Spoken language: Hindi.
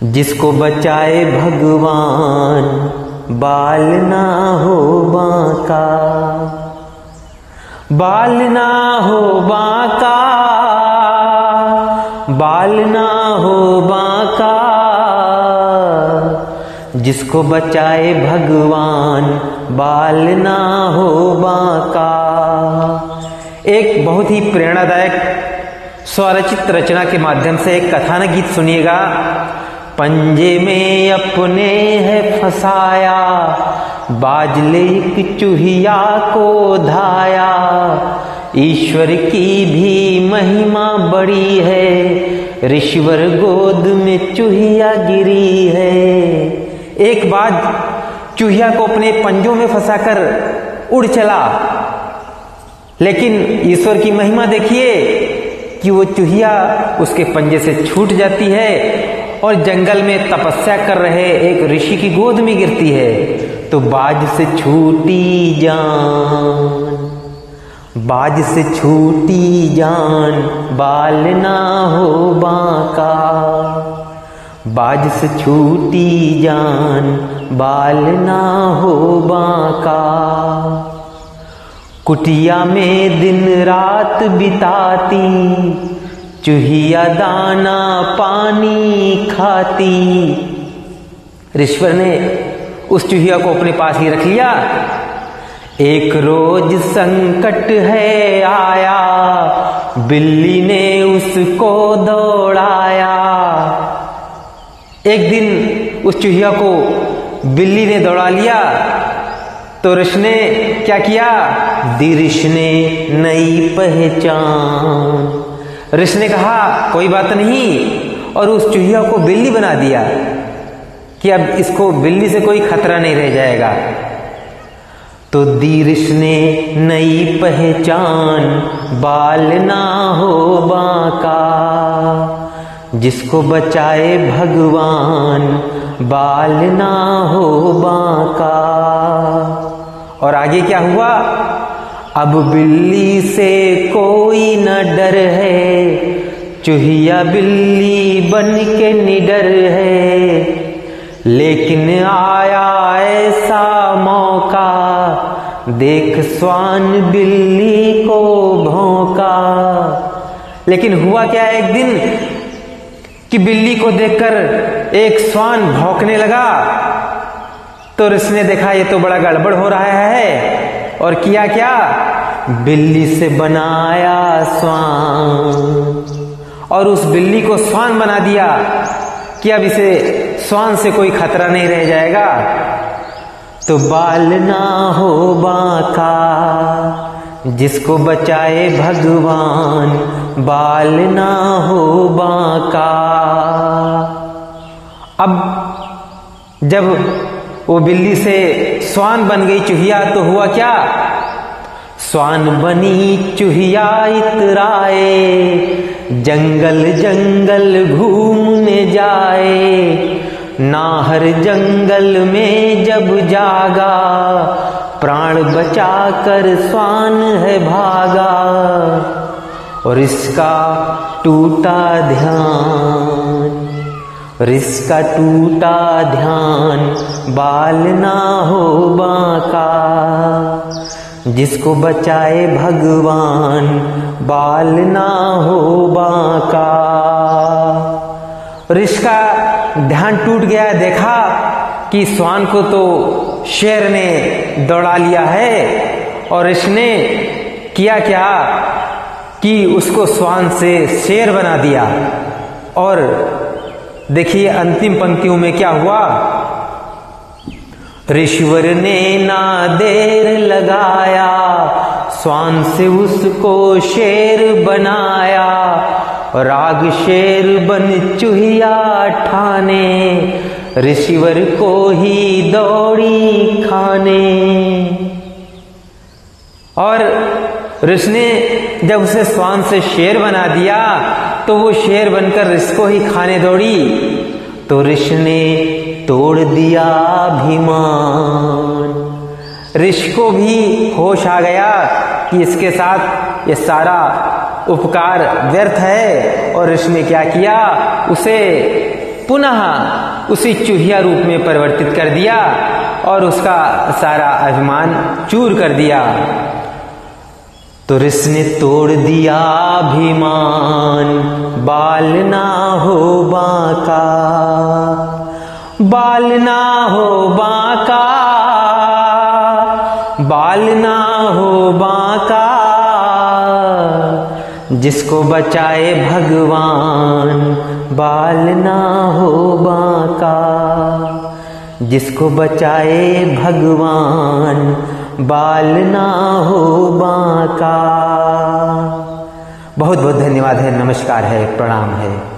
जिसको बचाए भगवान बाल ना हो बांका, बाल ना हो बांका, बाल ना हो बांका, जिसको बचाए भगवान बाल ना हो बांका। एक बहुत ही प्रेरणादायक स्वरचित रचना के माध्यम से एक कथानक गीत सुनिएगा। पंजे में अपने है फसाया, बाजले एक चूहिया को धाया, ईश्वर की भी महिमा बड़ी है, ऋषिवर गोद में चूहिया गिरी है। एक बाज चूहिया को अपने पंजों में फंसाकर उड़ चला, लेकिन ईश्वर की महिमा देखिए कि वो चूहिया उसके पंजे से छूट जाती है और जंगल में तपस्या कर रहे एक ऋषि की गोद में गिरती है। तो बाज से छूटी जान, बाज से छूटी जान, बाल ना हो बांका, बाज से छूटी जान, बाल ना हो बांका। कुटिया में दिन रात बिताती, चूहिया दाना पानी खाती। ऋषिवर ने उस चूहिया को अपने पास ही रख लिया। एक रोज संकट है आया, बिल्ली ने उसको दौड़ाया। एक दिन उस चूहिया को बिल्ली ने दौड़ा लिया, तो ऋषि ने क्या किया? दी ऋषि ने नई पहचान। ऋषि ने कहा कोई बात नहीं, और उस चूहिया को बिल्ली बना दिया कि अब इसको बिल्ली से कोई खतरा नहीं रह जाएगा। तो दी ऋषि ने नई पहचान, बाल ना हो बांका, जिसको बचाए भगवान बाल ना हो बांका। और आगे क्या हुआ? अब बिल्ली से कोई न डर है, चूहिया बिल्ली बन के निडर है। लेकिन आया ऐसा मौका, देख स्वान बिल्ली को भौंका। लेकिन हुआ क्या एक दिन कि बिल्ली को देखकर एक स्वान भौंकने लगा। तो ऋषि ने देखा ये तो बड़ा गड़बड़ हो रहा है, और किया क्या? बिल्ली से बनाया स्वान, और उस बिल्ली को स्वान बना दिया कि अब इसे स्वान से कोई खतरा नहीं रह जाएगा। तो बाल ना हो बांका, जिसको बचाए भगवान बाल ना हो बांका। अब जब वो बिल्ली से स्वान बन गई चूहिया, तो हुआ क्या? स्वान बनी चूहिया इतराए, जंगल जंगल घूमने जाए। नाहर जंगल में जब जागा, प्राण बचाकर स्वान है भागा। और इसका टूटा ध्यान, और इसका टूटा ध्यान, बाल ना हो बांका, जिसको बचाए भगवान बाल ना हो बांका। और इसका ध्यान टूट गया, देखा कि स्वान को तो शेर ने दौड़ा लिया है, और इसने किया क्या कि उसको स्वान से शेर बना दिया। और देखिए अंतिम पंक्तियों में क्या हुआ? ऋषिवर ने ना देर लगाया, स्वान से उसको शेर बनाया। राग शेर बन चूहिया ठाने, ऋषिवर को ही दौड़ी खाने। और ऋषि ने जब उसे स्वान से शेर बना दिया, तो वो शेर बनकर ऋषि को ही खाने दौड़ी। तो ऋषि ने तोड़ दिया अभिमान। ऋषि को भी होश आ गया कि इसके साथ ये सारा उपकार व्यर्थ है, और ऋषि ने क्या किया? उसे पुनः उसी चूहिया रूप में परिवर्तित कर दिया और उसका सारा अभिमान चूर कर दिया। तो ऋष ने तोड़ दिया अभिमान, बाल ना हो बांका, बाल ना हो बांका, बाल ना हो बांका, जिसको बचाए भगवान, बाल ना हो बांका, जिसको बचाए भगवान, बाल ना हो बांका। बहुत बहुत धन्यवाद है, नमस्कार है, प्रणाम है।